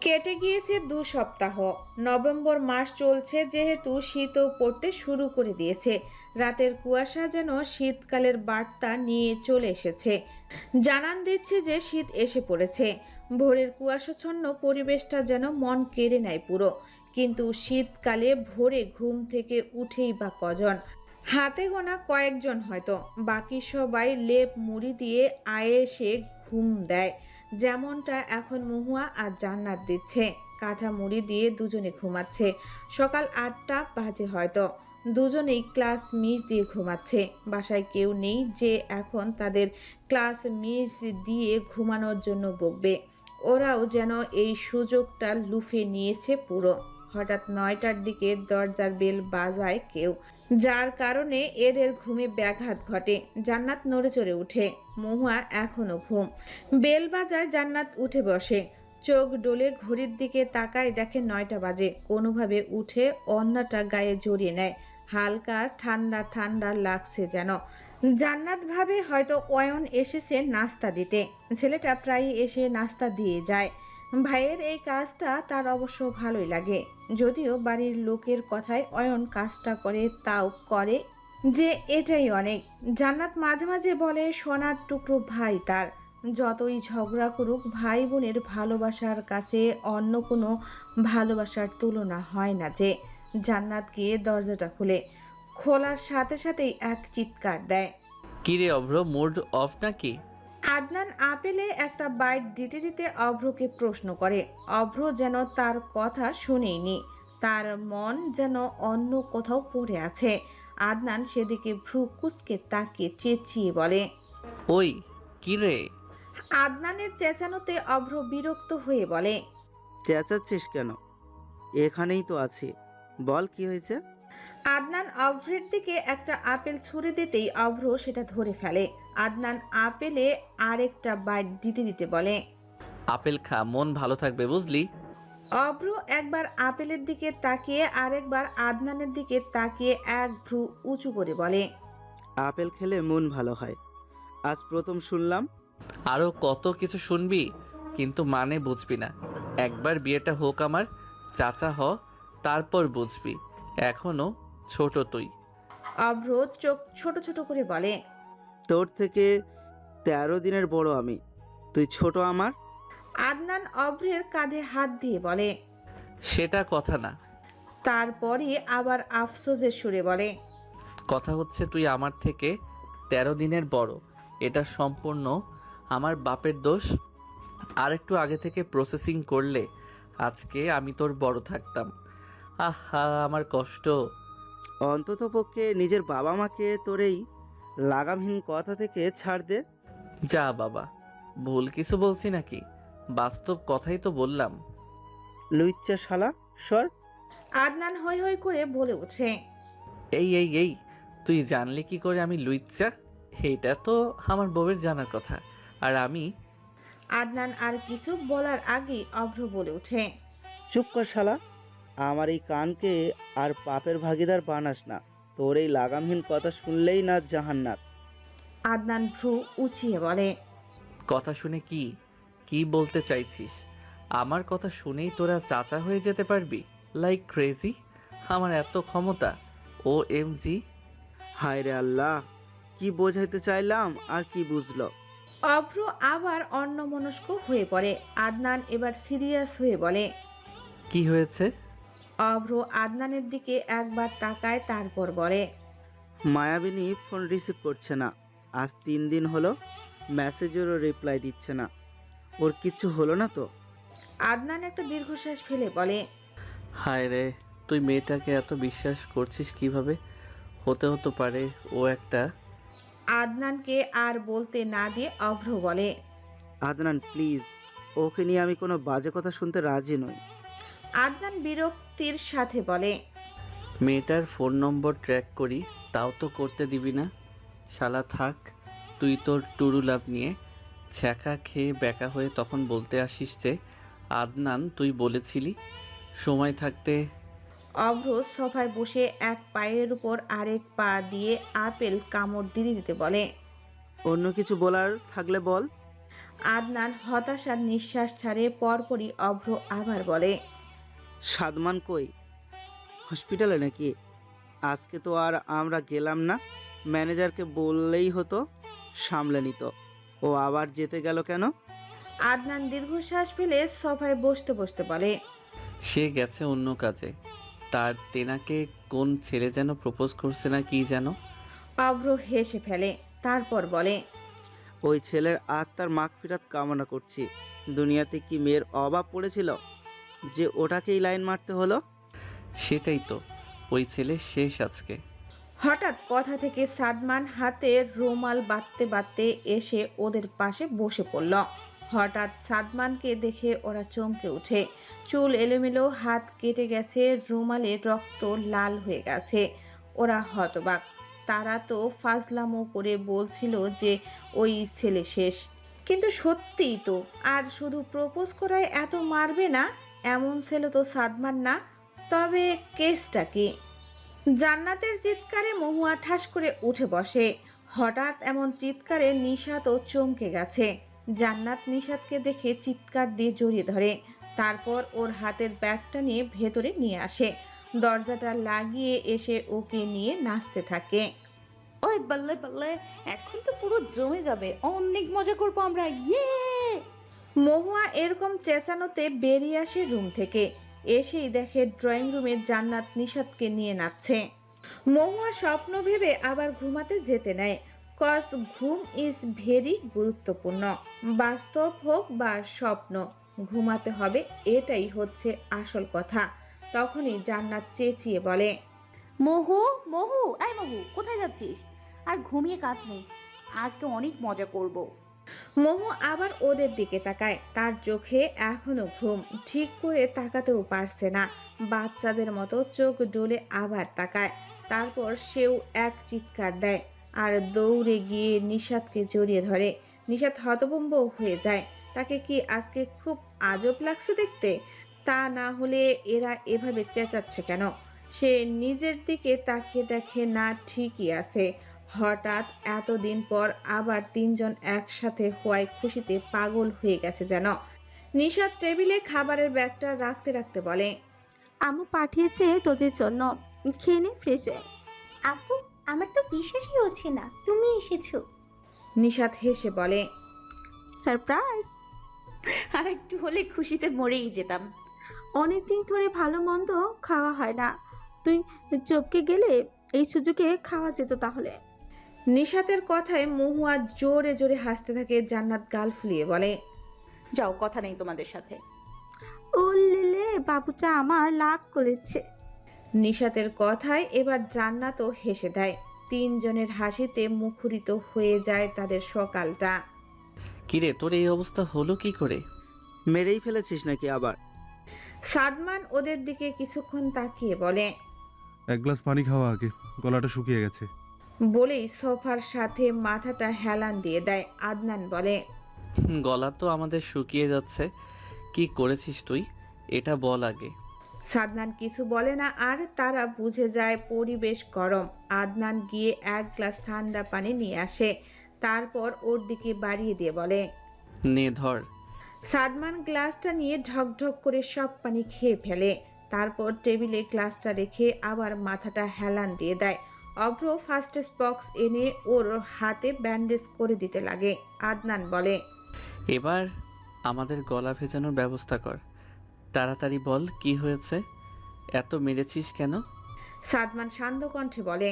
কেটে গিয়েছে 2 সপ্তাহ। নভেম্বর মাস চলছে, যেহেতু শীতও পড়তে শুরু করে দিয়েছে। রাতের কুয়াশা যেন শীতকালের বার্তা নিয়ে চলে এসেছে, জানান দিচ্ছে যে শীত এসে পড়েছে। ভোরের কুয়াশাচ্ছন্ন পরিবেশটা যেন মন কেড়ে নেয় পুরো। কিন্তু শীতকালে ভোরে ঘুম থেকে উঠেই বা কজন? হাতে গোনা কয়েকজন হয়তো। বাকি সবাই লেপ মুড়ি দিয়ে আয়েসে ঘুম দেয়, যেমনটা এখন মহুয়া আর জান্নাত দিচ্ছে। কাঁথা মুড়ি দিয়ে দুজনে ঘুমাচ্ছে। সকাল 8টা বাজে হয়তো। দুজনেই ক্লাস মিস দিয়ে ঘুমাচ্ছে। বাসায় কেউ নেই যে এখন তাদের ক্লাস মিস দিয়ে ঘুমানোর জন্য বকবে। ওরাও যেন এই সুযোগটা লুফে নিয়েছে পুরো। হঠাৎ 9টার দিকে দরজার বেল বাজায় কেউ, যার কারণে এদের ঘুমে ব্যাঘাত ঘটে। জান্নাত নড়ে চড়ে উঠে। মহুয়া এখনো ঘুম। বেল বাজায়, জান্নাত উঠে বসে। চোখ ডোলে ঘড়ির দিকে তাকায়, দেখে 9টা বাজে। কোনোভাবে উঠে ওড়নাটা গায়ে জড়িয়ে নেয়। হালকা ঠান্ডা ঠান্ডা লাগছে যেন। জান্নাত ভাবে হয়তো অয়ন এসেছে নাস্তা দিতে। ছেলেটা প্রায়ই এসে নাস্তা দিয়ে যায়। ভাইয়ের এই কাজটা তার অবশ্য ভালোই লাগে। যদিও বাড়ির লোকের কথায় অয়ন কাজটা করে, তাও করে যে এটাই অনেক। জান্নাত মাঝে মাঝে বলে সোনার টুকরো ভাই তার। যতই ঝগড়া করুক, ভাই বোনের ভালোবাসার কাছে অন্য কোনো ভালোবাসার তুলনা হয় না যে। জান্নাত গিয়ে দরজাটা খুলে, খোলার সাথে সাথেই এক চিৎকার দেয়। কিরে অভ্র, মুড অফ নাকি? আদনান আপেলে একটা বাইট দিতে দিতে অভ্রকে প্রশ্ন করে। অভ্র যেন তার কথা শুনেইনি। তার মন যেন অন্য কোথাও পড়ে আছে। আদনান সেদিকে ভ্রু কুঁচকে তাকিয়ে চেঁচিয়ে বলে। ওই কিরে? আদনানের চেঁচানোতে অভ্র বিরক্ত হয়ে বলে। চেঁচাচ্ছিস কেন? এখানেই তো আছি, বল কি হয়েছে? আদনান অভ্রের দিকে একটা আপেল ছুঁড়ে দিতেই অভ্র সেটা ধরে ফেলে। আদনান আপেলে আরেকটা বাইট দিতে দিতে বলে। আপেল খা, মন ভালো থাকবে বুঝলি। অভ্র একবার আপেলের দিকে তাকিয়ে আরেকবার আদনানের দিকে তাকিয়ে এক ভ্রু উঁচু করে বলে। আপেল খেলে মন ভালো হয়, আজ প্রথম শুনলাম। আরও কত কিছু শুনবি, কিন্তু মানে বুঝবি না। একবার বিয়েটা হোক আমার, চাচা হ, তারপর বুঝবি। এখনো ছোট তুই। অভ্র চোখ ছোট ছোট করে বলে। তোর থেকে 13 দিনের বড় আমি, তুই ছোট আমার। আদনান অভ্রের কাঁধে হাত দিয়ে বলে। সেটা কথা না। তারপরে আবার আফসোসের সুরে বলে। কথা হচ্ছে তুই আমার থেকে 13 দিনের বড়। এটা সম্পূর্ণ আমার বাপের দোষ। আর একটু আগে থেকে প্রসেসিং করলে আজকে আমি তোর বড় থাকতাম। আহা আমার কষ্ট। অন্তত পক্ষে নিজের বাবা মাকে তোর এই লাগামহীন কথা থেকে ছাড় দে। যা বাবা, ভুল কিছু বলছি নাকি? বাস্তব কথাই তো বললাম। লুইচ্চা শালা, সর। আদনান হৈ হৈ করে বলে ওঠে। এই এই এই, তুই জানলি কি করে আমি লুইচ্চা? এইটা তো আমার বউয়ের জানার কথা। আর আমি আদনান আর কিছু বলার আগেই অভ্র বলে ওঠে। চুপ কর শালা, আমার এই কানকে আর পাপের ভাগিদার বানাস না। তোর এই লাগামহীন কথা শুনলেই না জাহান্নাত। আদনান ভ্রু উঁচিয়ে বলে। কথা শুনে কি কি বলতে চাইছিস? আমার কথা শুনেই তোরা চাচা হয়ে যেতে পারবি? Like crazy? আমার এত ক্ষমতা? ও এম জি। হায় রে আল্লাহ, কি বোঝাইতে চাইলাম আর কি বুঝলো? অভ্র আবার অন্যমনস্ক হয়ে পড়ে। আদনান এবার সিরিয়াস হয়ে বলে। কি হয়েছে? অভ্র আদনানের দিকে একবার তাকায়, তারপর বলে। মায়াবিনী ফোন রিসিভ করছে না, আজ 3 দিন হলো। মেসেজেরও রিপ্লাই দিচ্ছে না। ওর কিচ্ছু হলো না তো? আদনান একটা দীর্ঘশ্বাস ফেলে বলে। হায় রে, তুই মেয়েটাকে এত বিশ্বাস করছিস কিভাবে? হতে হতে পারে ও একটা। আদনানকে আর বলতে না দিয়ে অভ্র বলে। আদনান প্লিজ, ওকে নিয়ে আমি কোনো বাজে কথা শুনতে রাজি নই। আদনান বিরক্তির সাথে বলে। মেয়েটার ফোন নম্বর ট্র্যাক করি, তাও তো করতে দিবি না। শালা থাক, তুই তোর টুরু লাভ নিয়ে ছ্যাঁকা খেয়ে ব্যাকা হয়ে তখন বলতে আসিস যে আদনান তুই বলেছিলি সময় থাকতে। অভ্র সোফায় বসে এক পায়ের উপর আরেক পা দিয়ে আপেল কামড় দিতে দিতে বলে। অন্য কিছু বলার থাকলে বল। আদনান হতাশার নিঃশ্বাস ছাড়ে। পরপরই অভ্র আবার বলে, সাদমান কই? হসপিটালে নাকি? আজকে তো আর আমরা গেলাম না। ম্যানেজারকে বললেই হতো, সামলে নিত। ও আবার যেতে গেল কেন? আদনান দীর্ঘশ্বাস ফেলে সোফায় বসতে বসতে বলে, সে গেছে অন্য কাজে। তার তেনাকে কোন ছেলে যেন প্রপোজ করছে না কি যেন। অভ্র হেসে ফেলে, তারপর বলে, ওই ছেলের আত্মার মাগফিরাত কামনা করছি। দুনিয়াতে কি মেয়ের অভাব পড়েছিল যে ওটাকেই লাইন মারতে হলো? সেটাই তো, ওই ছেলে শেষ আজকে। হঠাৎ কথা থেকে সাদমান হাতে রুমাল বাঁধতে বাঁধতে এসে ওদের পাশে বসে পড়ল। হঠাৎ সাদমানকে দেখে ওরা চমকে ওঠে। চুল এলোমেলো, হাত কেটে গেছে, রুমালে রক্ত লাল হয়ে গেছে। ওরা হতবাক। তারা তো ফাজলামো করে বলছিল যে ওই ছেলে শেষ, কিন্তু সত্যিই তো। আর শুধু প্রপোজ করায় এত মারবে না, এমন ছেলে তো সাদমান না। তবে কেসটা কি? জান্নাতের চিৎকারে মহুয়া ঠাস করে উঠে বসে। হঠাৎ এমন চিৎকারে নিশাতও চমকে গেছে। জান্নাত নিশাতকে দেখে চিৎকার দিয়ে জড়িয়ে ধরে, তারপর ওর হাতের ব্যাগটা নিয়ে ভেতরে নিয়ে আসে। দরজাটা লাগিয়ে এসে ওকে নিয়ে নাচতে থাকে। ওই বল্লে বল্লে, এখন তো পুরো জমে যাবে, অনেক মজা করবো আমরা, ইয়ে। মহুয়া এরকম চেঁচানোতে বেরিয়ে আসে রুম থেকে। এসেই দেখে ড্রয়িং রুমে জান্নাত নিশাতকে নিয়ে নাচছে। মহুয়া স্বপ্ন ভেবে আবার ঘুমাতে যেতে নেয়। কজ ঘুম ইজ ভেরি গুরুত্বপূর্ণ। বাস্তব হোক বা স্বপ্ন, ঘুমাতে হবে, এটাই হচ্ছে আসল কথা। তখনই জান্নাত চেঁচিয়ে বলে, মহু, মহু, আয় মহু, কোথায় যাচ্ছিস? আর ঘুমিয়ে কাজ নেই, আজকে অনেক মজা করব। মহু আবার ওদের দিকে তাকায়। তার চোখে এখনো ঘুম, ঠিক করে তাকাতেও পারছে না। বাচ্চাদের মতো চোখ ডোলে আবার তাকায়। তারপর সেও এক চিৎকার দেয় আর দৌড়ে গিয়ে নিশাতকে জড়িয়ে ধরে। নিশাত হতভম্ব হয়ে যায়। তাকে কি আজকে খুব আজব লাগছে দেখতে? তা না হলে এরা এভাবে চেঁচাচ্ছে কেন? সে নিজের দিকে তাকিয়ে দেখে না, ঠিকই আছে। হঠাৎ এতদিন পর আবার তিনজন একসাথে হওয়ায় খুশিতে পাগল হয়ে গেছে যেন। নিশাত টেবিলে খাবারের ব্যাগটা রাখতে রাখতে বলে, আম্মু পাঠিয়েছে তোদের জন্য, খেয়ে নে ফ্রেশ হয়ে। আপু, আমার তো বিশ্বাসই হচ্ছে না তুমি এসেছো। নিশাত হেসে বলে, সারপ্রাইজ। আর একটু হলে খুশিতে মরেই যেতাম। অনেকদিন ধরে ভালো মন্দ খাওয়া হয় না, তুই চপকে গেলে এই সুযোগে খাওয়া যেত তাহলে। নিশাতের কথায় মহুয়া জোরে জোরে হাসতে থাকে। জান্নাত গাল ফুলিয়ে বলে, যাও, কথা নেই তোমাদের সাথে। ও লেলে, বাবুটা আমার লাগ করেছে। নিশাতের কথায় এবার জান্নাতও হেসে দেয়। তিনজনের হাসিতে মুখরিত হয়ে যায় তাদের সকালটা। কিরে, তোর এই অবস্থা হলো কি করে? মেরেই ফেলেছিস নাকি আবার? সাদমান ওদের দিকে কিছুক্ষণ তাকিয়ে বলে, এক গ্লাস পানি খাওয়া আগে, গলাটা শুকিয়ে গেছে। বলেই সোফার সাথে মাথাটা হেলান দিয়ে দেয়। আদনান বলে, গলা তো আমাদের শুকিয়ে যাচ্ছে। কি করেছিস তুই, এটা বল আগে। সাদনান কিছু বলে না, আর তারা বুঝে যায় পরিবেশ গরম। আদনান গিয়ে এক গ্লাস ঠান্ডা পানি নিয়ে আসে, তারপর ওর দিকে বাড়িয়ে দিয়ে বলে, নে ধর। সাদমান গ্লাসটা নিয়ে ঢকঢক করে সব পানি খেয়ে ফেলে। তারপর টেবিলে গ্লাসটা রেখে আবার মাথাটা হেলান দিয়ে দেয়। অভ্র ফার্স্ট বক্স এনে ওর হাতে ব্যান্ডেজ করে দিতে লাগে। আদনান বলে, এবার আমাদের গলা ভেজানোর ব্যবস্থা কর। তাড়াতাড়ি বল, কি হয়েছে? এত মেরেছিস কেন? সাদমান শান্ত কণ্ঠে বলে,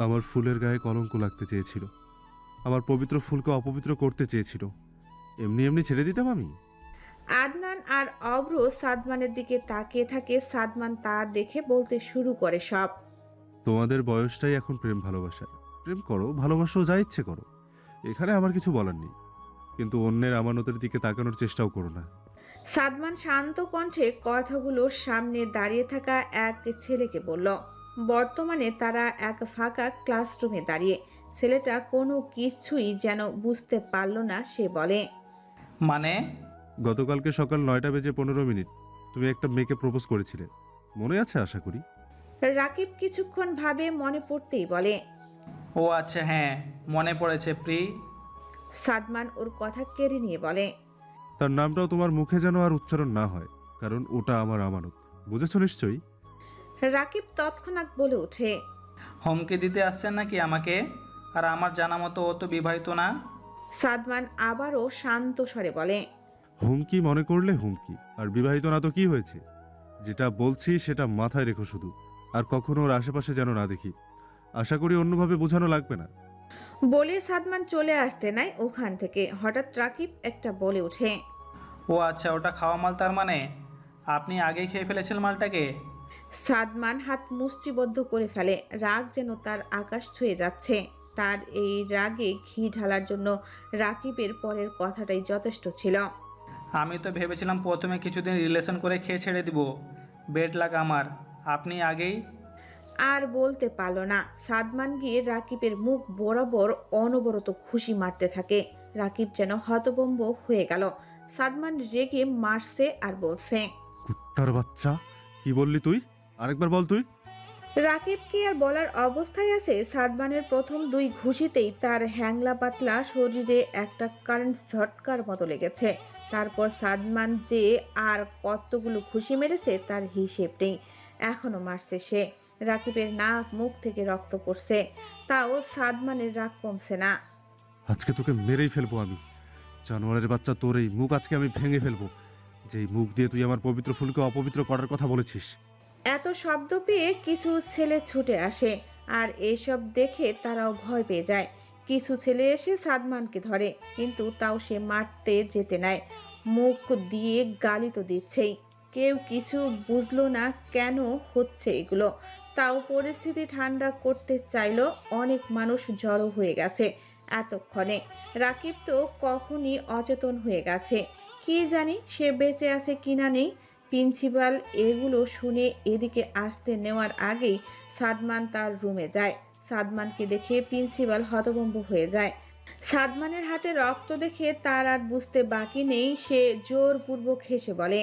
আমার ফুলের গায়ে কলঙ্ক লাগতে চেয়েছিল, আমার পবিত্র ফুলকে অপবিত্র করতে চেয়েছিল। এমনি এমনি ছেড়ে দিতাম আমি? আদনান আর অভ্র সাদমানের দিকে তাকিয়ে থাকে। সাদমান তা দেখে বলতে শুরু করে সব। তোমাদের বয়সটাই এখন প্রেম ভালোবাসার। প্রেম করো, ভালোবাসো, যা ইচ্ছে করো, এখানে আমার কিছু বলার নেই। কিন্তু অন্যের আমানতের দিকে তাকানোর চেষ্টাও করো না। সাদমান শান্ত কণ্ঠে কথাগুলো সামনে দাঁড়িয়ে থাকা এক ছেলেকে বলল। বর্তমানে তারা এক ফাঁকা ক্লাসরুমে দাঁড়িয়ে। ছেলেটা কোনো কিছুই যেন বুঝতে পারল না। সে বলে, মানে? গতকালকে সকাল 9:15 তুমি একটা মেয়েকে প্রপোজ করেছিলে, মনে আছে আশা করি? রাকিব কিছুক্ষণ ভাবে, মনে পড়তেই বলে, ও আচ্ছা, হ্যাঁ মনে পড়েছে প্রি। সাদমান ওর কথা কেড়ে নিয়ে বলে। তার নামটাও তোমার মুখে যেন আর উচ্চারণ না হয়, কারণ ওটা আমার আমানত। বুঝেছো নিশ্চয়ই? রাকিব তৎক্ষণাৎ বলে ওঠে। হুমকি দিতে আসছেন নাকি আমাকে? আর আমার জানা মতো ও তো বিবাহিত না। সাদমান আবারও শান্ত স্বরে বলে। হুমকি মনে করলে হুমকি, আর বিবাহিত না তো কি হয়েছে? যেটা বলছি সেটা মাথায় রেখো শুধু, আর কখনো ওর আশেপাশে যেন না দেখি। আশা করি অন্যভাবে বোঝানো লাগবে না। বলে সাদমান চলে আসতে নাই ওখান থেকে। হঠাৎ রাকিব একটা বলে ওঠে। ও আচ্ছা, ওটা খাওয়া মাল তার মানে? আপনি আগেই খেয়ে ফেলেছেন মালটাকে? সাদমান হাত মুষ্টিবদ্ধ করে ফেলে। রাগ যেন তার আকাশ ছুঁয়ে যাচ্ছে। তার এই রাগে ঘি ঢালার জন্য রাকিবের পরের কথাটাই যথেষ্ট ছিল। আমি তো ভেবেছিলাম প্রথমে কিছুদিন রিলেশন করে খেয়ে ছেড়ে দিব। বেড লাগ আমার। আপনি আগেই। আর বলতে পারল না। সাদমান গিয়ে রাকিবের মুখ বরাবর অনবরত খুশি মারতে থাকে। রাকিব যেন হতভম্ব হয়ে গেল। সাদমান রেগে মারছে আর বলছে। কুত্তার বাচ্চা, কি বললি তুই? আরেকবার বল তুই। রাকিব কি আর বলার অবস্থায় আছে? সাদমানের প্রথম 2 ঘুষিতেই তার হ্যাংলা পাতলা শরীরে একটা কারেন্ট ঝটকার মতো লেগেছে। তারপর সাদমান যে আর কতগুলো ঘুষি মেরেছে তার হিসেব নেই। এখনো মারছে সে। রাকিবের নাক মুখ থেকে রক্ত পড়ছে, তাও সাদমানের রাগ কমছে না। আজকে তোকে মেরেই ফেলবো আমি। জানোয়ারের বাচ্চা, তোর এই মুখ আজকে আমি ভেঙে ফেলবো, যেই মুখ দিয়ে তুই আমার পবিত্র ফুলকে অপবিত্র করার কথা বলেছিস। এত শব্দ পেয়ে কিছু ছেলে ছুটে আসে, আর এসব দেখে তারাও ভয় পেয়ে যায়। কিছু ছেলে এসে সাদমানকে ধরে, কিন্তু তাও সে মারতে যেতে নেয়। মুখ দিয়ে গালি তো দিচ্ছেই। কেউ কিছু বুঝলো না কেন হচ্ছে এগুলো। তাও পরিস্থিতি ঠান্ডা করতে চাইলো। অনেক মানুষ জড়ো হয়ে গেছে এতক্ষণে। রাকিব তো কখনই অচেতন হয়ে গেছে। কি জানি সে বেঁচে আছে কিনা নেই। প্রিন্সিপাল এগুলো শুনে এদিকে আসতে নেওয়ার আগেই সাদমান তার রুমে যায়। সাদমানকে দেখে প্রিন্সিপাল হতভম্ব হয়ে যায়। সাদমানের হাতে রক্ত দেখে তার আর বুঝতে বাকি নেই। সে জোরপূর্বক হেসে বলে।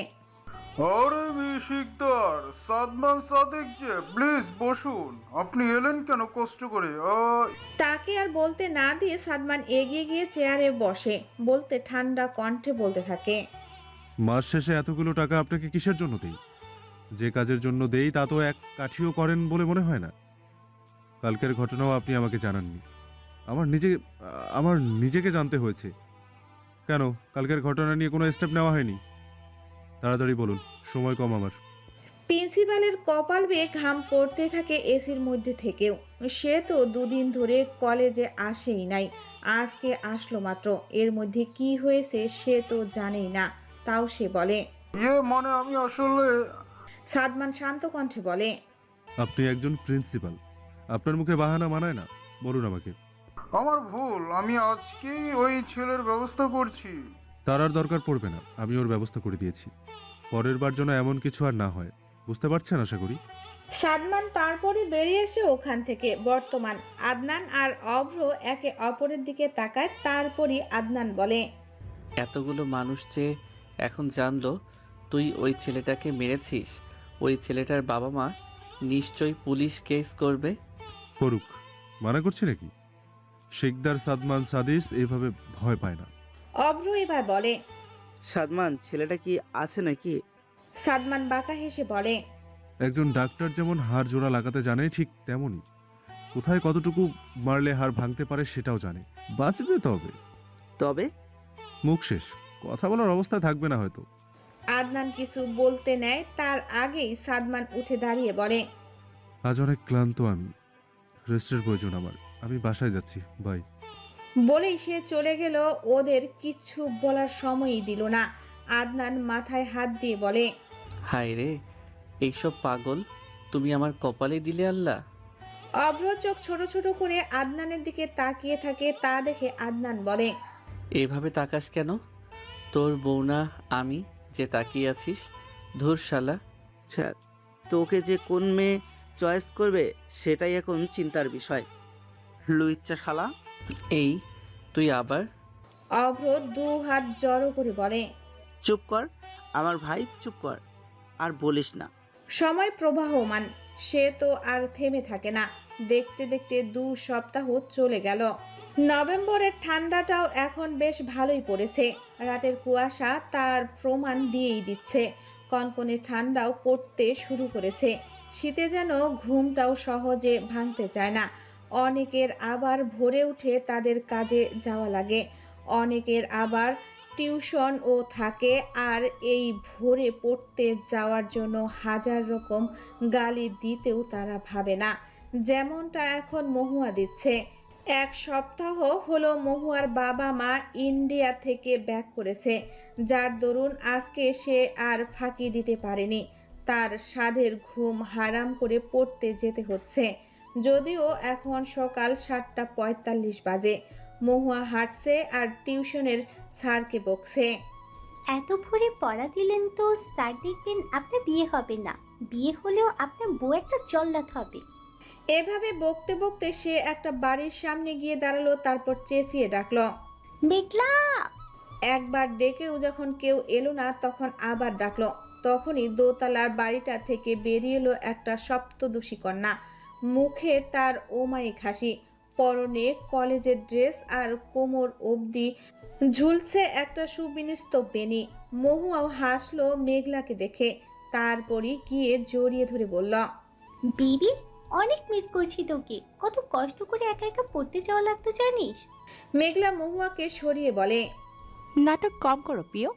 আরে শিকদার, সাদমান সাদেক যে, প্লিজ বসুন। আপনি এলেন কেন কষ্ট করে? তাকে আর বলতে না দিয়ে সাদমান এগিয়ে গিয়ে চেয়ারে বসে। বলতে ঠান্ডা কণ্ঠে বলতে থাকে। মাস শেষে এতগুলো টাকা আপনাকে কিসের জন্য দেই? যে কাজের জন্য দেই তা তো এক কাঠিও করেন বলে মনে হয় না। কালকের ঘটনাও আপনি আমাকে জানাননি। আমার নিজেকে জানতে হয়েছে। কেন কালকের ঘটনা নিয়ে কোনো স্টেপ নেওয়া হয়নি? তাড়াতাড়ি বলুন, সময় কম আমার। প্রিন্সিপালের কপাল বেয়ে ঘাম পড়তে থাকে এসির মধ্যে থেকেও। সে তো 2 দিন ধরে কলেজে আসেই নাই, আজকে আসলো মাত্র। এর মধ্যে কি হয়েছে সে তো জানেই না। তাও সে বলে। মানে আমি আসলে সাদমান শান্ত কণ্ঠে বলে। আপনি একজন প্রিন্সিপাল, আপনার মুখে বাহানা মানায় না। বলুন আমাকে। আমার ভুল, আমি আজকেই ওই ছেলের ব্যবস্থা করছি। তার আর দরকার পড়বে না, আমি ওর ব্যবস্থা করে দিয়েছি। পরের বার যেন এমন কিছু আর না হয়, বুঝতে পারছেন আশা করি। সাদমান তারপরে বেরিয়ে এসে ওখান থেকে। বর্তমান আদনান আর অভ্র একে অপরের দিকে তাকায়। তারপরই আদনান বলে। এতগুলো মানুষ যে এখন জানলো তুই ওই ছেলেটাকে মেরেছিস, ওই ছেলেটার বাবা মা নিশ্চয়ই পুলিশ কেস করবে। করুক, মানা করছি নাকি? শিকদার সাদমান সাদিস এইভাবে ভয় পায় না। অভ্র এবার বলে। সাদমান ছেলেটা কি আছে নাকি? সাদমান বাঁকা হেসে বলে। একজন ডাক্তার যেমন হাড় জোড়া লাগাতে জানে, ঠিক তেমনই কোথায় কতটুকু মারলে হাড় ভাঙতে পারে সেটাও জানে। বাঁচবে তবে। তবে মুখ শেষ, কথা বলার অবস্থায় থাকবে না হয়তো। আদনান কিছু বলতে নেয় তার আগেই সাদমান উঠে দাঁড়িয়ে বলে। আজ অনেক ক্লান্ত আমি, রেস্টের প্রয়োজন আমার। আমি বাসায় যাচ্ছি, বাই। বলেই সে চলে গেল। ওদের কিচ্ছু বলার সময়ই দিল না। আদনান মাথায় হাত দিয়ে বলে। হায় রে, এইসব পাগল তুমি আমার কপালে দিলে আল্লাহ। অভ্র চোখ ছোট ছোট করে আদনানের দিকে তাকিয়ে থাকে। তা দেখে আদনান বলে। এভাবে তাকাস কেন? তোর বউ না আমি যে তাকিয়ে আছিস? ধুর শালা। স্যার, তোকে যে কোন মেয়ে চয়েস করবে সেটাই এখন চিন্তার বিষয়। লুইচ্চা শালা। এই তুই আবার? অভ্র 2 হাত জড়ো করে বলে। চুপ কর আমার ভাই, চুপ কর, আর বলিস না। সময় প্রবাহমান, সে তো আর থেমে থাকে না। দেখতে দেখতে 2 সপ্তাহ চলে গেল। নভেম্বরের ঠান্ডাটাও এখন বেশ ভালোই পড়েছে। রাতের কুয়াশা তার প্রমাণ দিয়েই দিচ্ছে। কনকনে ঠান্ডাও পড়তে শুরু করেছে। শীতে যেন ঘুমটাও সহজে ভাঙতে চায় না। অনেকের আবার ভোরে উঠে তাদের কাজে যাওয়া লাগে, অনেকের আবার টিউশনও থাকে, আর এই ভোরে পড়তে যাওয়ার জন্য হাজার রকম গালি দিতেও তারা ভাবে না, যেমনটা এখন মহুয়া দিচ্ছে। এক সপ্তাহ হলো মহুয়ার বাবা মা ইন্ডিয়া থেকে ব্যাক করেছে, যার দরুন আজকে সে আর ফাঁকি দিতে পারেনি। তার সাধের ঘুম হারাম করে পড়তে যেতে হচ্ছে। যদিও এখন সকাল 7:45 বাজে। মহুয়া হাঁটছে আর টিউশনের স্যারকে বকছে। এত ভোরে পড়া দিলেন তো স্যার দেখবেন আপনার বিয়ে হবে না, বিয়ে হলেও আপনার বউ একটা জল্লাদ হবে। এভাবে বকতে বকতে সে একটা বাড়ির সামনে গিয়ে দাঁড়ালো, তারপর চেঁচিয়ে ডাকলো। মেঘলা! একবার ডেকেও যখন কেউ এলো না, তখন আবার ডাকলো। তখনই দোতলার বাড়িটা থেকে বেরিয়ে এলো একটা সপ্তদোষী কন্যা। মুখে তার ওমাইক হাসি, পরনে কলেজের ড্রেস আর কোমর অবধি ঝুলছে একটা সুবিন্যস্ত বেনি। মহুয়াও হাসলো মেঘলাকে দেখে, তারপরই গিয়ে জড়িয়ে ধরে বলল, বেবি, অনেক মিস করছি তোকে। কত কষ্ট করে একা একা পড়তে যাওয়া লাগতো জানিস? মেঘলা মহুয়াকে সরিয়ে বলে, নাটক কম করো প্রিয়।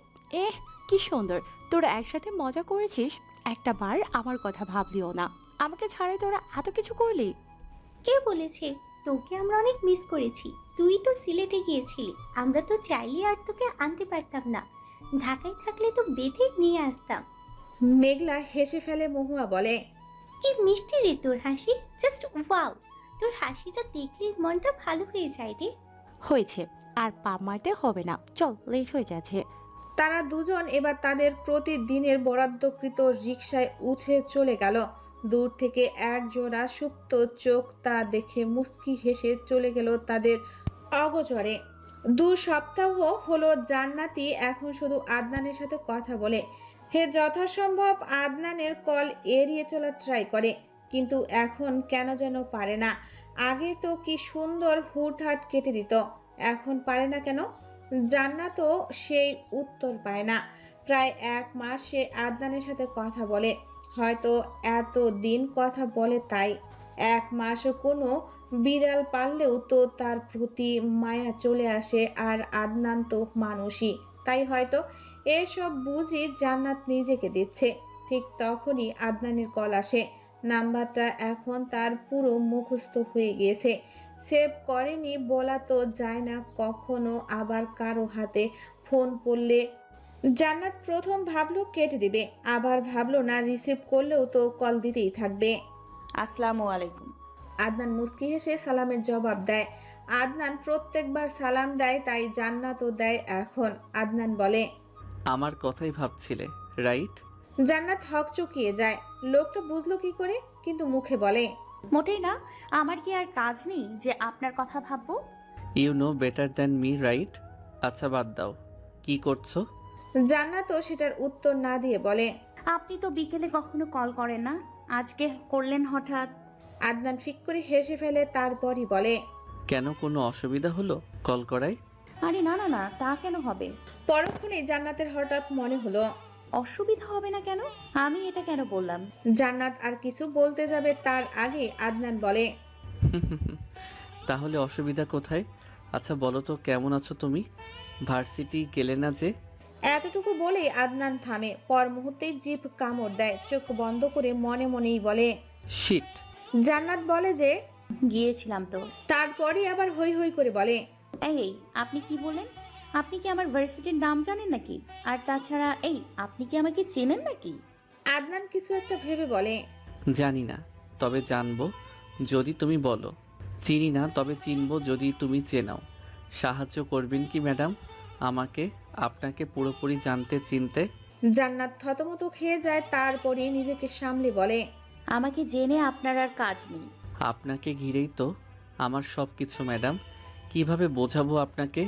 কি সুন্দর তোরা একসাথে মজা করেছিস, একটা বার আমার কথা ভাবলিও না। আমাকে ছাড়াই তোরা এত কিছু করলি। কে বলেছে? তোকে আমরা অনেক মিস করেছি। তুই তো সিলেটে গিয়েছিলি, আমরা তো চাইলে আর তোকে আনতে পারতাম না। ঢাকায় থাকলে তো বেঁধে নিয়ে আসতাম। মেঘলা হেসে ফেলে। মহুয়া বলে, কি মিষ্টি রে তোর হাসি, জাস্ট ওয়াও! তোর হাসিটা দেখলে মনটা ভালো হয়ে যায় রে। হয়েছে, আর পা মারতে হবে না, চল লেট হয়ে যাচ্ছে। তারা দুজন এবার তাদের প্রতিদিনের বরাদ্দকৃত রিকশায় উঠে চলে গেল। দূর থেকে এক জোড়া সুপ্ত চোখ তা দেখে মুস্কি হেসে চলে গেল তাদের অগোচরে। 2 সপ্তাহ হলো জান্নাতি এখন শুধু আদনানের সাথে কথা বলে। হে যথাসম্ভব আদনানের কল এড়িয়ে চলার ট্রাই করে, কিন্তু এখন কেন যেন পারে না। আগে তো কি সুন্দর হুটহাট কেটে দিত, এখন পারে না কেন? জান্নাতও সেই উত্তর পায় না। প্রায় 1 মাস সে আদনানের সাথে কথা বলে, হয়তো এত দিন কথা বলে তাই। 1 মাস কোনো বিড়াল পাললেও তো তার প্রতি মায়া চলে আসে, আর আদনান তো মানুষই, তাই হয়তো এসব বুঝি জান্নাত নিজেকে দিচ্ছে। ঠিক তখনই আদনানের কল আসে। নাম্বারটা এখন তার পুরো মুখস্থ হয়ে গিয়েছে। সেভ করেনি বলা তো যায় না, কখনো আবার কারো হাতে ফোন পড়লে জান্নাত প্রথম ভাবলো কেটে দিবে, আবার ভাবলো না রিসিভ করলেও তো কল দিতেই থাকবে। আসসালামু আলাইকুম। আদনান মুস্কি হেসে সালামের জবাব দেয়। আদনান প্রত্যেকবার সালাম দেয়, তাই জান্নাতও দেয় এখন। আদনান বলে, আমার কথাই ভাবছিলে, রাইট? জান্নাত হকচকিয়ে যায়। লোকটা বুঝলো কি করে, কিন্তু মুখে বলে, মোটেই না। আমার কি আর কাজ নেই যে আপনার কথা ভাববো? You know better than me, right? আচ্ছা বাদ দাও, কি করছো? জান্নাতও সেটার উত্তর না দিয়ে বলে, আপনি তো বিকেলে কখনো কল করেন না, আজকে করলেন হঠাৎ। আদনান ফিক করে হেসে ফেলে, তারপরই বলে, কেন কোনো অসুবিধা হলো কল করায়? আরে না না না, তা কেন হবে? পরক্ষণে জান্নাতের হঠাৎ মনে হলো অসুবিধা হবে না কেন? আমি এটা কেন বললাম? জান্নাত আর কিছু বলতে যাবে তার আগে আদনান বলে, তাহলে অসুবিধা কোথায়? আচ্ছা বলো তো, কেমন আছো তুমি? ভার্সিটি গেলে না যে? এতটুকু বলেই আদনান থামে। পর মুহূর্তেই জিভ কামড় দেয়। চোখ বন্ধ করে মনে মনেই বলে, শিট। জান্নাত বলে যে, গিয়েছিলাম তো। তারপরই আবার হই হই করে বলে, এই আপনি কি বলেন? আপনি কি আমার ভার্সিটির নাম জানেন নাকি? আর তাছাড়া আপনি কি আমাকে চেনেন নাকি? আদনান কিছু একটা ভেবে বলে, জানি না, তবে জানবো যদি তুমি বলো। চিনি না, তবে চিনবো যদি তুমি চেনাও। সাহায্য করবেন কি ম্যাডাম আমাকে আপনাকে পুরোপুরি জানতে চিনতে? জান্নাত থতমত খেয়ে যায়, তারপরই নিজেকে সামলে বলে, আমাকে জেনে আপনার আর কাজ নেই। আপনাকে ঘিরেই তো আমার সব কিছু ম্যাডাম। কিভাবে বোঝাবো আপনাকে?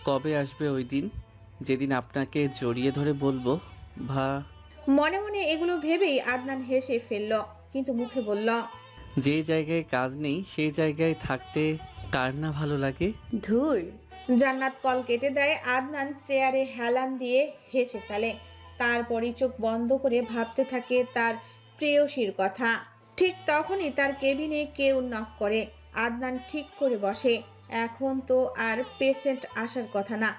কবে আসবে ওই দিন যেদিন আপনাকে জড়িয়ে ধরে বলবো মনে মনে এগুলো ভেবেই আদনান হেসে ফেলল, কিন্তু মুখে বলল, যে জায়গায় কাজ নেই সেই জায়গায় থাকতে কার না ভালো লাগে? ধুর। জান্নাত কল কেটে দেয়। আদনান চেয়ারে হেলান দিয়ে হেসে ফেলে, তারপরই চোখ বন্ধ করে ভাবতে থাকে তার প্রেয়সীর কথা। ঠিক তখনই তার কেবিনে কেউ নক করে। আদনান ঠিক করে বসে। এখন তো আর পেশেন্ট আসার কথা না,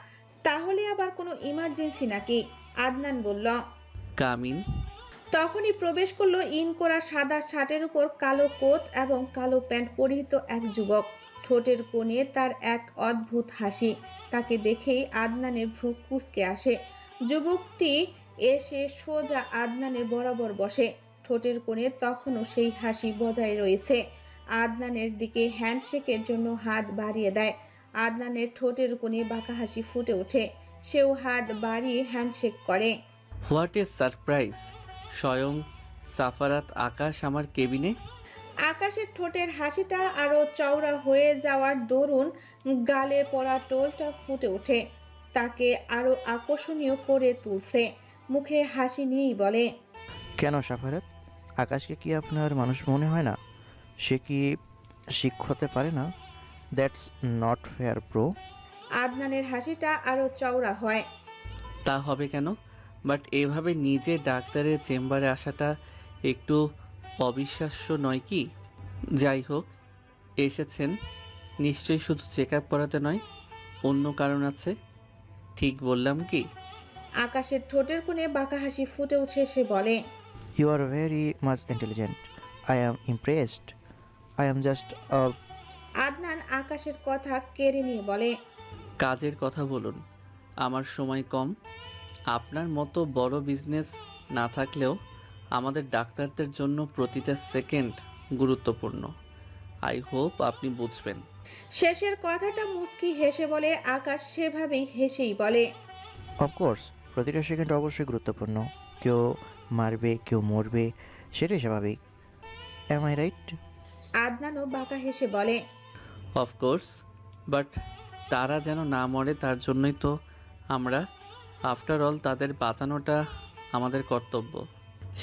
তাহলে আবার কোনো ইমার্জেন্সি নাকি? আদনান বলল। কামিন। তখনই প্রবেশ করলো ইন করা সাদা শার্টের উপর কালো কোট এবং কালো প্যান্ট পরিহিত এক যুবক। ঠোঁটের কোণে তার এক অদ্ভুত হাসি। তাকে দেখেই আদনানের ভ্রু কুঁচকে আসে। যুবকটি এসে সোজা আদনানের বরাবর বসে। ঠোঁটের কোণে তখনও সেই হাসি বজায় রয়েছে। আদনানের দিকে হ্যান্ডশেকের জন্য হাত বাড়িয়ে দেয়। আদনানের ঠোঁটের কোণে বাঁকা হাসি ফুটে ওঠে। সেও হাত বাড়িয়ে হ্যান্ডশেক করে। What is surprise! স্বয়ং সাফারাত আকাশ আমার কেবিনে। আকাশের ঠোঁটের হাসিটা আরো চওড়া হয়ে যাওয়ার দরুন গালে পড়া টোলটা ফুটে ওঠে, তাকে আরো আকর্ষণীয় করে তুলছে। মুখে হাসি নিয়েই বলে, কেন সাফারাত? আকাশকে কি আপনার মানুষ মনে হয় না? সে কি শিখ হতে পারে না? That's not fair bro. আদনানের হাসিটা আরো চওড়া হয়। তা হবে কেন? বাট এভাবে নিজে ডাক্তারের চেম্বারে আসাটা একটু অবিশ্বাস্য নয় কি? যাই হোক, এসেছেন নিশ্চয়ই শুধু চেক আপ করাতে নয়, অন্য কারণ আছে। ঠিক বললাম কি? আকাশের ঠোঁটের কোণে বাঁকা হাসি ফুটে উঠে সে বলে, you are very much intelligent. I am impressed. I am just Adnan আকাশের কথা কেড়ে নিয়ে বলে, কাজের কথা বলুন, আমার সময় কম। আপনার মতো বড় বিজনেস না থাকলেও আমাদের ডাক্তারদের জন্য প্রতিটা সেকেন্ড গুরুত্বপূর্ণ। আই হোপ আপনি বুঝবেন। শেষের কথাটা মুচকি হেসে বলে। আকাশ সেভাবেই হেসেই বলে, অফকোর্স, প্রতিটা সেকেন্ড অবশ্যই গুরুত্বপূর্ণ। কেউ মারবে, কেউ মরবে, সেটাই স্বাভাবিক। Am I right? আদনানও বাঁকা হেসে বলে, অফকোর্স, বাট তারা যেন না মরে তার জন্যই তো আমরা। আফটার অল তাদের বাঁচানোটা আমাদের কর্তব্য,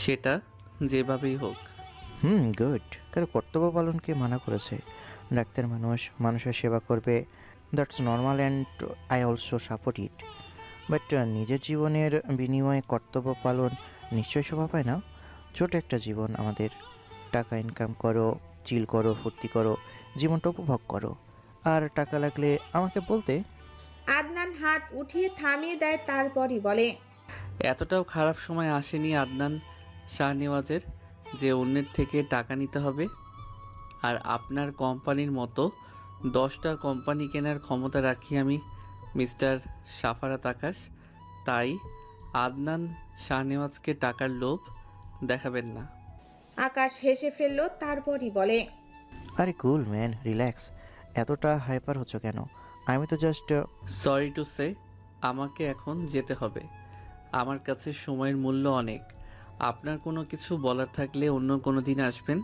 সেটা যেভাবেই হোক। গুড। কারো কর্তব্য পালনকে মানা করেছে? ডাক্তার মানুষ, মানুষের সেবা করবে, that's normal and I also support it. But নিজের জীবনের বিনিময়ে কর্তব্য পালন নিশ্চয়ই শোভা পায় না। ছোট একটা জীবন আমাদের। টাকা ইনকাম করো, চিল করো, ফুর্তি করো, জীবনটা উপভোগ করো। আর টাকা লাগলে আমাকে বলতে। আদনান হাত উঠিয়ে থামিয়ে দেয়, তারপরই বলে, এতটাও খারাপ সময় আসেনি আদনান শাহনেওয়াজের যে অন্যের থেকে টাকা নিতে হবে। আর আপনার কোম্পানির মতো 10টা কোম্পানি কেনার ক্ষমতা রাখি আমি, মিস্টার সাফারাত আকাশ। তাই আদনান শাহনেওয়াজকে টাকার লোভ দেখাবেন না। আকাশ হেসে ফেলল, তারপরই বলে, আরে কুল ম্যান, রিল্যাক্স। এতটা হাইপার হচ্ছ কেন? আমি তো জাস্ট সরি টু সে, আমাকে এখন যেতে হবে। আমার কাছে সময়ের মূল্য অনেক। আপনার কোনো কিছু বলার থাকলে অন্য কোনো দিন আসবেন।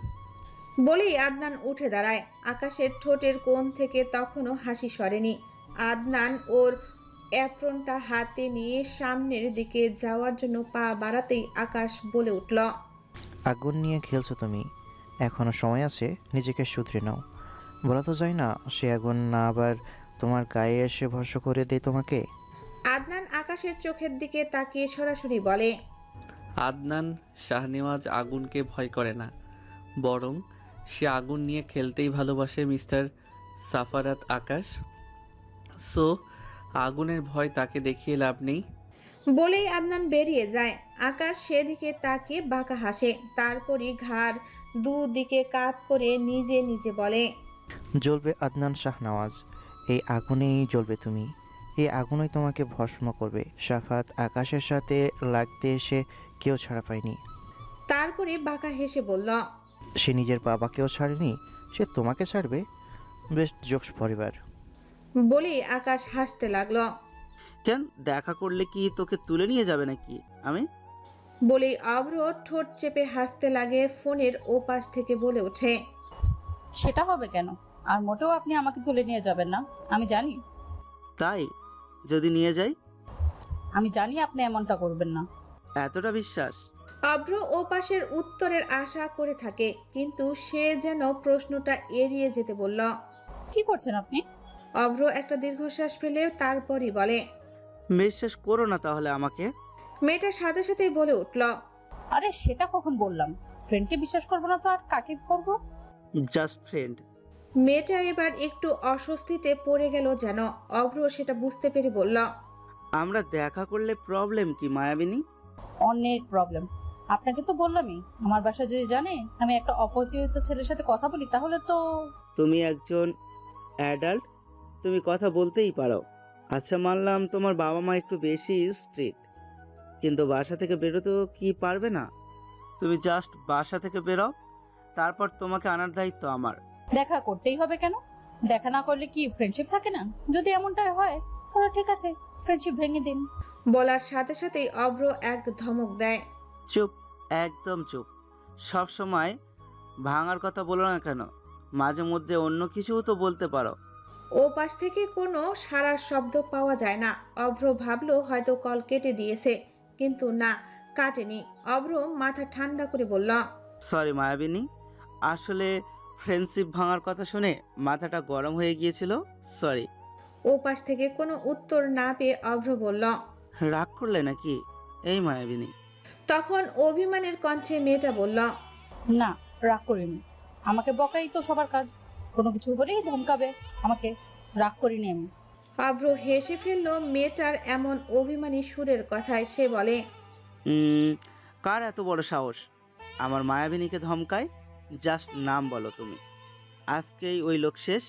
বলেই আদনান উঠে দাঁড়ায়। আকাশের ঠোঁটের কোণ থেকে তখনও হাসি সরেনি। আদনান ওর অ্যাপ্রনটা হাতে নিয়ে সামনের দিকে যাওয়ার জন্য পা বাড়াতেই আকাশ বলে উঠল, আগুন নিয়ে খেলছো তুমি। এখনো সময় আছে, নিজেকে শুধরে নাও। বলা তো যায় না, সে আগুন না আবার তোমার গায়ে এসে ভস্ম করে দেয় তোমাকে। আদনান আকাশের চোখের দিকে তাকিয়ে সরাসরি বলে, আদনান শাহনেওয়াজ আগুনকে ভয় করে না, বরং সে আগুন নিয়ে খেলতেই ভালোবাসে মিস্টার সাফারাত আকাশ। সো আগুনের ভয় তাকে দেখিয়ে লাভ নেই। বলেই আদনান বেরিয়ে যায়। আকাশ সেদিকে তাকিয়ে বাঁকা হাসে, তারপরই ঘাড় দুদিকে কাত করে নিজে নিজে বলে, জ্বলবে আদনান শাহনওয়াজ। এই আগুনেই জ্বলবে তুমি। এই আগুনই তোমাকে ভস্ম করবে। সাফাত আকাশের সাথে লাগতে এসে কেউ ছাড়া পায়নি। তারপরে বাঁকা হেসে বলল, সে নিজের বাবাকেও ছাড়েনি, সে তোমাকে ছাড়বে? বেস্ট জোকস পরিবার। বলেই আকাশ হাসতে লাগলো। কেন, দেখা করলে কি তোকে তুলে নিয়ে যাবে নাকি? আমি বলেই অভ্র ঠোঁট চেপে হাসতে লাগে। ফোনের ওপাশ থেকে বলে ওঠে, সেটা হবে কেন? আর মোটেও আপনি আমাকে তুলে নিয়ে যাবেন না, আমি জানি। তাই? যদি নিয়ে যাই? আমি জানি আপনি এমনটা করবেন না। এতটা বিশ্বাস? অভ্র ওপাশের উত্তরের আশা করে থাকে, কিন্তু সে যেন প্রশ্নটা এড়িয়ে যেতে বলল, কি করছেন আপনি? অভ্র একটা দীর্ঘশ্বাস ফেলে তারপরই বলে। বিশ্বাস করো না তাহলে আমাকে। মেয়েটা সাথে সাথেই বলে উঠল। আরে সেটা কখন বললাম? ফ্রেন্ডকে বিশ্বাস করবো না তো আর কাকে করব? Just friend. মেয়েটা এবার একটু অস্বস্তিতে পড়ে গেল যেন। অভ্র সেটা বুঝতে পেরে বলল। আমরা দেখা করলে প্রবলেম কি মায়াবিনী? অনেক প্রবলেম। আপনাকে তো বললামই, আমার বাসা যদি জানে আমি একটা অপরিচিত ছেলের সাথে কথা বলি তাহলে তো। তুমি একজন অ্যাডাল্ট, তুমি কথা বলতেই পারো। আচ্ছা মানলাম তোমার বাবা মা একটু বেশি স্ট্রিক্ট, কিন্তু বাসা থেকে বেরোতেও কি পারবে না? তুমি জাস্ট বাসা থেকে বেরো, তারপর তোমাকে আনার দায়িত্ব আমার। দেখা করতেই হবে কেন? দেখা না করলে কি ফ্রেন্ডশিপ থাকে না? যদি এমনটাই হয় তাহলে ঠিক আছে, ফ্রেন্ডশিপ ভেঙে দিন। বলার সাথে সাথেই অভ্র এক ধমক দেয়। চুপ, একদম চুপ। সব সময় ভাঙার কথা বলো না কেন? মাঝে মধ্যে অন্য কিছুও তো বলতে পারো। ও পাশ থেকে কোনো সারার শব্দ পাওয়া যায় না। অভ্র ভাবলো হয়তো কল কেটে দিয়েছে, কিন্তু না, কাটেনি। অভ্র মাথা ঠান্ডা করে বলল। সরি মায়াবিনী, আসলে ফ্রেন্ডশিপ ভাঙার কথা শুনে মাথাটা গরম হয়ে গিয়েছিল, সরি। ও পাশ থেকে কোনো উত্তর না পেয়ে অভ্র বলল। রাগ করলে নাকি এই মায়াবিনী? তখন অভিমানের কণ্ঠে মেয়েটা বলল। না, রাগ করিনি। আমাকে বকাই তো সবার কাজ, কোনো কিছু হলেই ধমকাবে আমাকে। রাগ করিনি আমি। অভ্র হেসে ফেলল মেয়েটার এমন অভিমানী সুরের কথায়। সে বলে। কার এত বড় সাহস আমার মায়াবিনীকে ধমকায়? জাস্ট নাম বলো তুমি, আজকেই ওই লোক শেষ।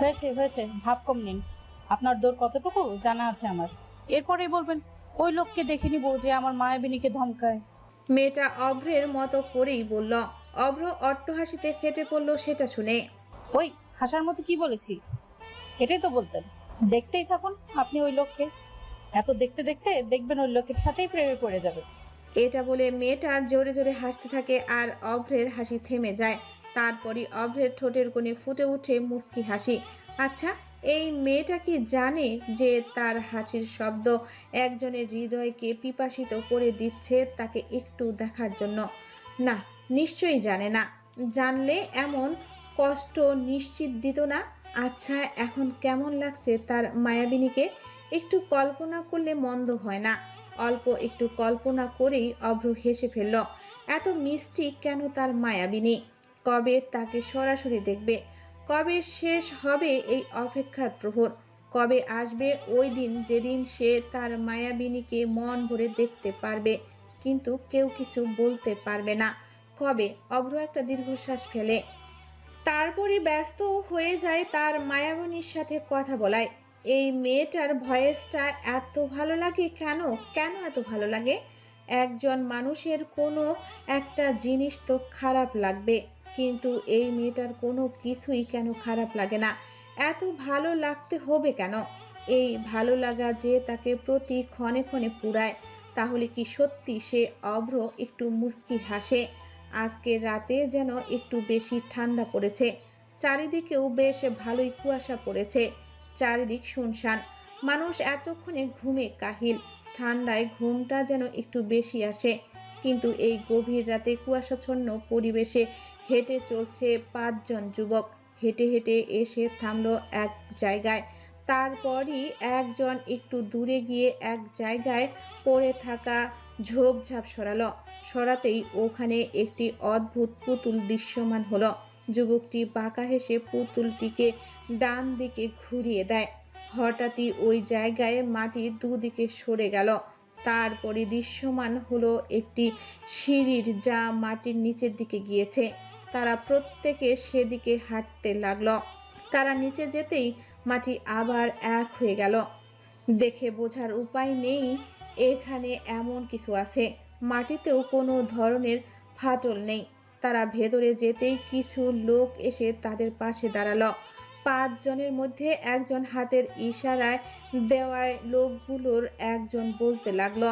হয়েছে হয়েছে, ভাব কম নিন। আপনার দৌড় কতটুকু জানা আছে আমার। এরপরেই বলবেন ওই লোককে দেখে নিব যে আমার মায়াবিনীকে ধমকায়। মেয়েটা অভ্রের মতো করেই বলল। অভ্র অট্টহাসিতে ফেটে পড়ল সেটা শুনে। ওই হাসার মতো কি বলেছি? এটাই তো বলতেন। দেখতেই থাকুন আপনি ওই লোককে, এত দেখতে দেখতে দেখবেন ওই লোকের সাথেই প্রেমে পড়ে যাবে। এটা বলে মেয়েটা জোরে জোরে হাসতে থাকে আর অভ্রের হাসি থেমে যায়। তারপরই অভ্রের ঠোঁটের কোণে ফুটে ওঠে মুচকি হাসি। আচ্ছা, এই মেয়েটা কি জানে যে তার হাসির শব্দ একজনের হৃদয়কে পিপাসিত করে দিচ্ছে তাকে একটু দেখার জন্য? না, নিশ্চয়ই জানে না। জানলে এমন কষ্ট নিশ্চিত দিত না। আচ্ছা, এখন কেমন লাগছে তার মায়াবিনীকে একটু কল্পনা করলে মন্দ হয় না। অল্প একটু কল্পনা করেই অভ্র হেসে ফেলল। এত মিষ্টি কেন তার মায়াবিনী? কবে তাকে সরাসরি দেখবে? কবে শেষ হবে এই অপেক্ষার প্রহর? কবে আসবে ওই দিন যেদিন সে তার মায়াবিনীকে মন ভরে দেখতে পারবে, কিন্তু কেউ কিছু বলতে পারবে না? কবে? অভ্র একটা দীর্ঘশ্বাস ফেলে। তারপরই ব্যস্ত হয়ে যায় তার মায়াবিনীর সাথে কথা বলায়। এই মেয়েটার ভয়েসটা এত ভালো লাগে কেন? কেন এত ভালো লাগে? একজন মানুষের কোনো একটা জিনিস তো খারাপ লাগবে, কিন্তু এই মেয়েটার কোনো কিছুই কেন খারাপ লাগে না? এত ভালো লাগতে হবে কেন? এই ভালো লাগা যে তাকে প্রতি ক্ষণে ক্ষণে পুরায়। তাহলে কি সত্যি সে অভ্র একটু মুচকি হাসে? আজকে রাতে যেন একটু বেশি ঠান্ডা পড়েছে। চারিদিকেও বেশ ভালোই কুয়াশা পড়েছে। চারিদিক শুনশান। মানুষ এতক্ষণে ঘুমে কাহিল। ঠান্ডায় ঘুমটা যেন একটু বেশি আসে। কিন্তু এই গভীর রাতে কুয়াশাচ্ছন্ন পরিবেশে হেঁটে চলছে 5 জন যুবক। হেঁটে হেঁটে এসে থামলো এক জায়গায়। তারপরই একজন একটু দূরে গিয়ে এক জায়গায় পড়ে থাকা ঝোপঝাপ সরালো। সরাতেই ওখানে একটি অদ্ভুত পুতুল দৃশ্যমান হলো। যুবকটি বাঁকা হেসে পুতুলটিকে ডান দিকে ঘুরিয়ে দেয়। হঠাৎই ওই জায়গায় মাটি দুদিকে সরে গেল। তারপরে দৃশ্যমান হলো একটি সিঁড়ির, যা মাটির নিচের দিকে গিয়েছে। তারা প্রত্যেকে সেদিকে হাঁটতে লাগলো। তারা নিচে যেতেই মাটি আবার এক হয়ে গেল। দেখে বোঝার উপায় নেই এখানে এমন কিছু আছে। মাটিতেও কোনো ধরনের ফাটল নেই। তারা ভেতরে যেতেই কিছু লোক এসে তাদের পাশে দাঁড়ালো। 5 জনের মধ্যে একজন হাতের ইশারায় দেওয়ায় লোকগুলোর একজন বলতে লাগলো।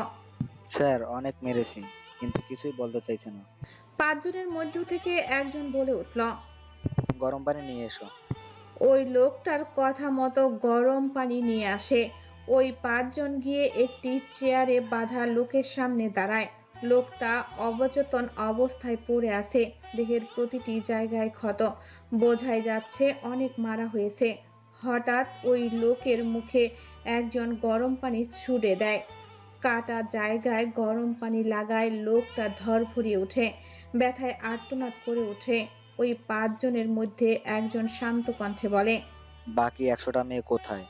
স্যার অনেক মেরেছি, কিন্তু কিছুই বলতে চাইছে না। 5 জনের মধ্য থেকে একজন বলে উঠল। গরম পানি নিয়ে এসো। ওই লোকটার কথা মতো গরম পানি নিয়ে আসে। ওই 5 জন গিয়ে একটি চেয়ারে বাঁধা লোকের সামনে দাঁড়ায়। লোকটা অবচেতন অবস্থায় পড়ে আছে, দেহের প্রতিটি জায়গায় ক্ষত, বোঝাই যাচ্ছে অনেক মারা হয়েছে। হঠাৎ ওই লোকের মুখে একজন গরম পানি ছুড়ে দেয়, কাটা জায়গায় গরম পানি লাগায় লোকটা ধরফরিয়ে ওঠে, ব্যথায় আর্তনাদ করে ওঠে। ওই 5 জনের মধ্যে একজন শান্ত কণ্ঠে বলে, বাকি 100টা মেয়ে কোথায়?